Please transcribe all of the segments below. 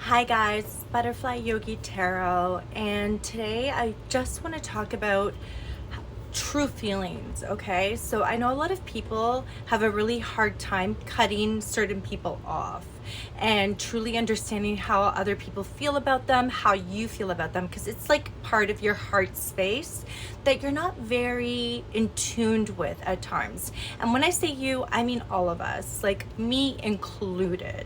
Hi guys, Butterfly Yogi Tarot, and today I just want to talk about true feelings, okay? So I know a lot of people have a really hard time cutting certain people off and truly understanding how other people feel about them, how you feel about them, because it's like part of your heart space that you're not very in tuned with at times. And when I say you, I mean all of us, like me included.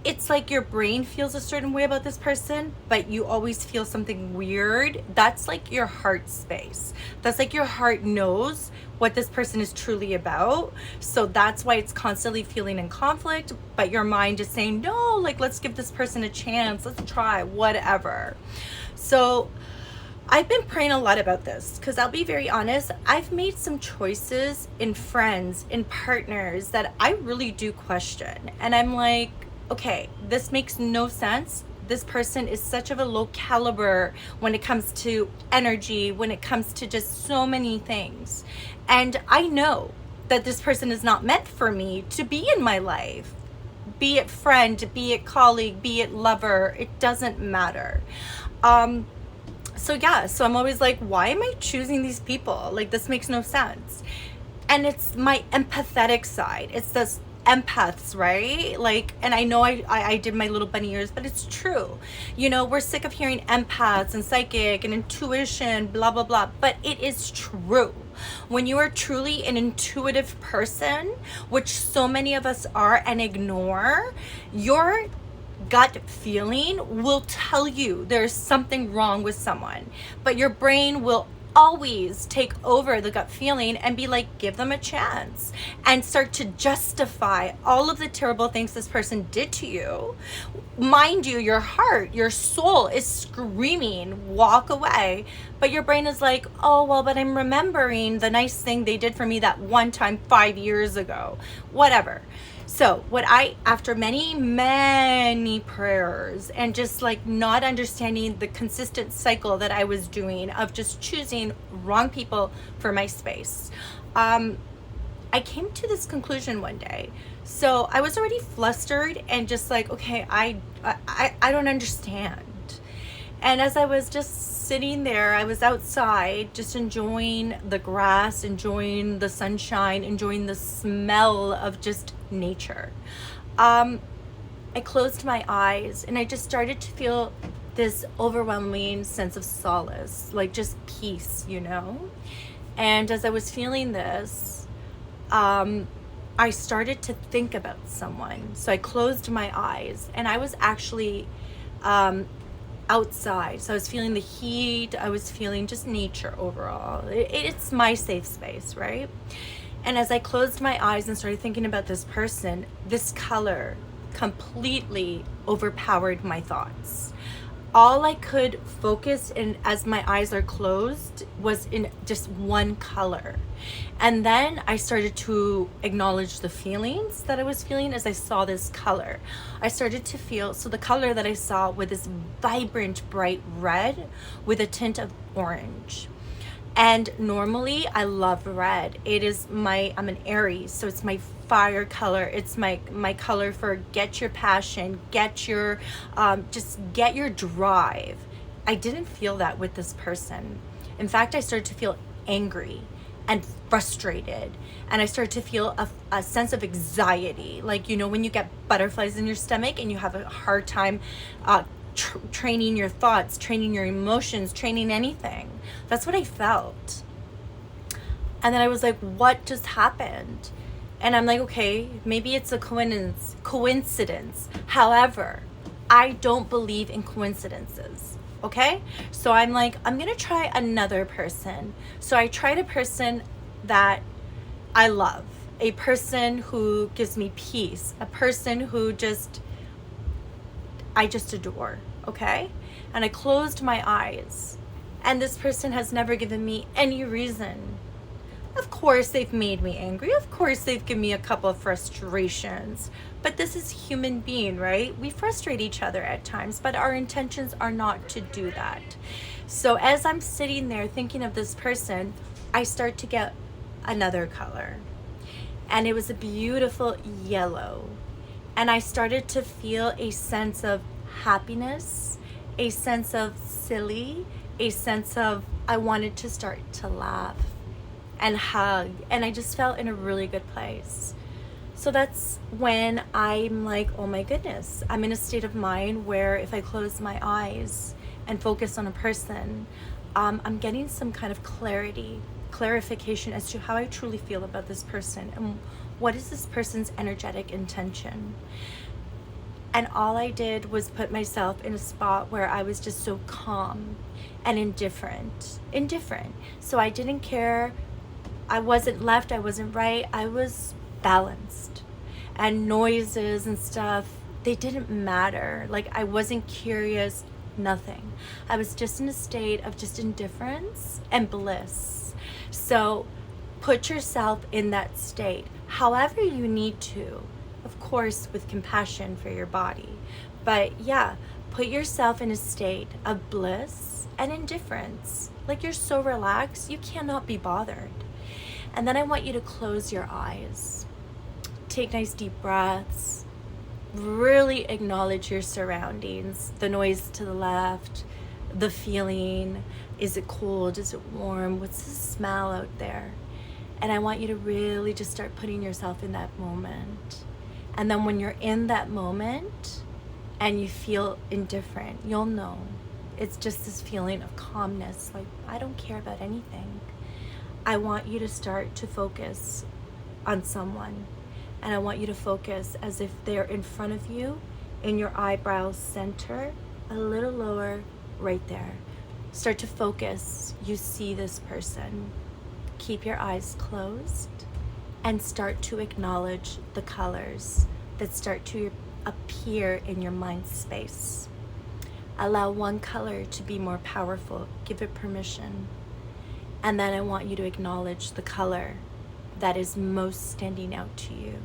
It's like your brain feels a certain way about this person, but you always feel something weird. That's like your heart space. That's like your heart knows what this person is truly about. So that's why it's constantly feeling in conflict, but your mind is saying, no, like, let's give this person a chance. Let's try, whatever. So I've been praying a lot about this because I'll be very honest, I've made some choices in friends, in partners that I really do question. And I'm like, okay, this makes no sense. This person is such of a low caliber when it comes to energy, when it comes to just so many things. And I know that this person is not meant for me to be in my life. Be it friend, be it colleague, be it lover, it doesn't matter. So I'm always like, why am I choosing these people? Like, this makes no sense. And it's my empathetic side. It's this empaths, right? Like, and I know I did my little bunny ears, but it's true. You know, we're sick of hearing empaths and psychic and intuition, blah, blah, blah. But it is true. When you are truly an intuitive person, which so many of us are and ignore, your gut feeling will tell you there's something wrong with someone, but your brain will always take over the gut feeling and be like, give them a chance, and start to justify all of the terrible things this person did to you. Mind you, your heart, your soul is screaming, walk away, but your brain is like, oh, well, but I'm remembering the nice thing they did for me that one time 5 years ago, whatever. So after many prayers and just like not understanding the consistent cycle that I was doing of just choosing wrong people for my space, I came to this conclusion one day. So I was already flustered and just like, okay, I don't understand. And as I was just sitting there, I was outside just enjoying the grass, enjoying the sunshine, enjoying the smell of just nature. I closed my eyes and I just started to feel this overwhelming sense of solace, like just peace, you know? And as I was feeling this, I started to think about someone. So I closed my eyes and I was actually outside. So I was feeling the heat. I was feeling just nature overall. It's my safe space, right? And as I closed my eyes and started thinking about this person, this color completely overpowered my thoughts. All I could focus in as my eyes are closed was in just one color. And then I started to acknowledge the feelings that I was feeling as I saw this color. I started to feel, so the color that I saw was this vibrant, bright red with a tint of orange. And normally I love red. I'm an Aries, so it's my fire color. It's my color for get your passion, get your, just get your drive. I didn't feel that with this person. In fact, I started to feel angry and frustrated. And I started to feel a sense of anxiety. Like, you know, when you get butterflies in your stomach and you have a hard time training your thoughts, training your emotions, training anything. That's what I felt. And then I was like, what just happened? And I'm like, okay, maybe it's a coincidence. However, I don't believe in coincidences. Okay? So I'm like, I'm going to try another person. So I tried a person that I love, a person who gives me peace, a person who I just adore, okay? And I closed my eyes, and this person has never given me any reason. Of course, they've made me angry. Of course, they've given me a couple of frustrations. But this is human being, right? We frustrate each other at times, but our intentions are not to do that. So as I'm sitting there thinking of this person, I start to get another color. And it was a beautiful yellow. And I started to feel a sense of happiness, a sense of silly, a sense of I wanted to start to laugh and hug. And I just felt in a really good place. So that's when I'm like, oh my goodness, I'm in a state of mind where if I close my eyes and focus on a person, I'm getting some kind of clarification as to how I truly feel about this person and what is this person's energetic intention. And all I did was put myself in a spot where I was just so calm and indifferent. So I didn't care. I wasn't left, I wasn't right. I was balanced. And noises and stuff, they didn't matter. Like, I wasn't curious, nothing. I was just in a state of just indifference and bliss. So put yourself in that state however you need to, of course with compassion for your body. But yeah, put yourself in a state of bliss and indifference. Like, you're so relaxed, you cannot be bothered. And then I want you to close your eyes. Take nice deep breaths. Really acknowledge your surroundings. The noise to the left, the feeling. Is it cold? Is it warm? What's the smell out there? And I want you to really just start putting yourself in that moment. And then when you're in that moment and you feel indifferent, you'll know. It's just this feeling of calmness, like, I don't care about anything. I want you to start to focus on someone. And I want you to focus as if they're in front of you, in your eyebrow center, a little lower, right there. Start to focus. You see this person. Keep your eyes closed and start to acknowledge the colors that start to appear in your mind space. Allow one color to be more powerful. Give it permission. And then I want you to acknowledge the color that is most standing out to you.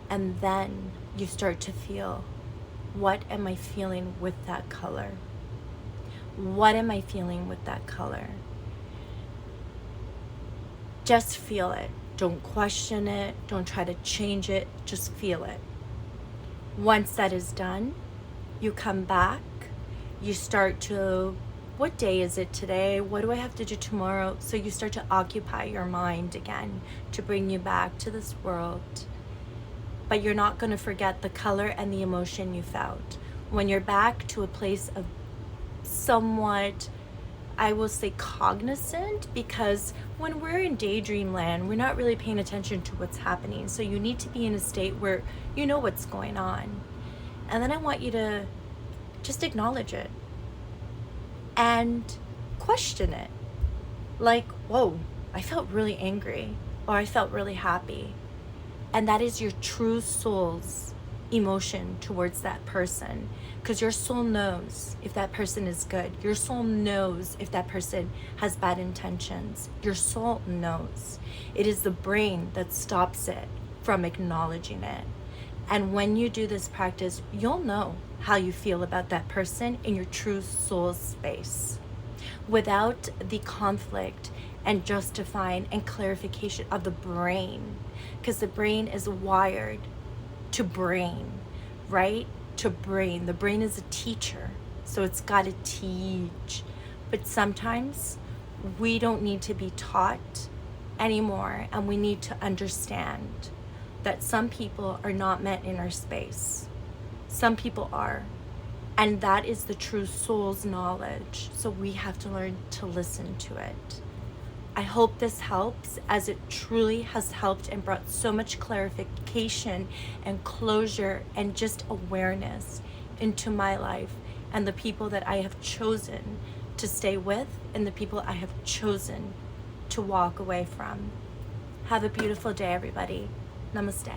And then you start to feel, what am I feeling with that color? What am I feeling with that color? Just feel it. Don't question it. Don't try to change it. Just feel it. Once that is done, you come back. You start to, what day is it today? What do I have to do tomorrow? So you start to occupy your mind again to bring you back to this world. But you're not going to forget the color and the emotion you felt. When you're back to a place of somewhat, I will say, cognizant, because when we're in daydream land, we're not really paying attention to what's happening. So you need to be in a state where you know what's going on. And then I want you to just acknowledge it and question it. Like, whoa, I felt really angry, or I felt really happy. And that is your true soul's emotion towards that person, because your soul knows if that person is good. Your soul knows if that person has bad intentions. Your soul knows. It is the brain that stops it from acknowledging it. And when you do this practice, you'll know how you feel about that person in your true soul space, without the conflict and justifying and clarification of the brain, because the brain is wired to brain, right? To brain. The brain is a teacher, so it's got to teach. But sometimes we don't need to be taught anymore, and we need to understand that some people are not meant in our space. Some people are. And that is the true soul's knowledge. So we have to learn to listen to it. I hope this helps, as it truly has helped and brought so much clarification and closure and just awareness into my life and the people that I have chosen to stay with and the people I have chosen to walk away from. Have a beautiful day, everybody. Namaste.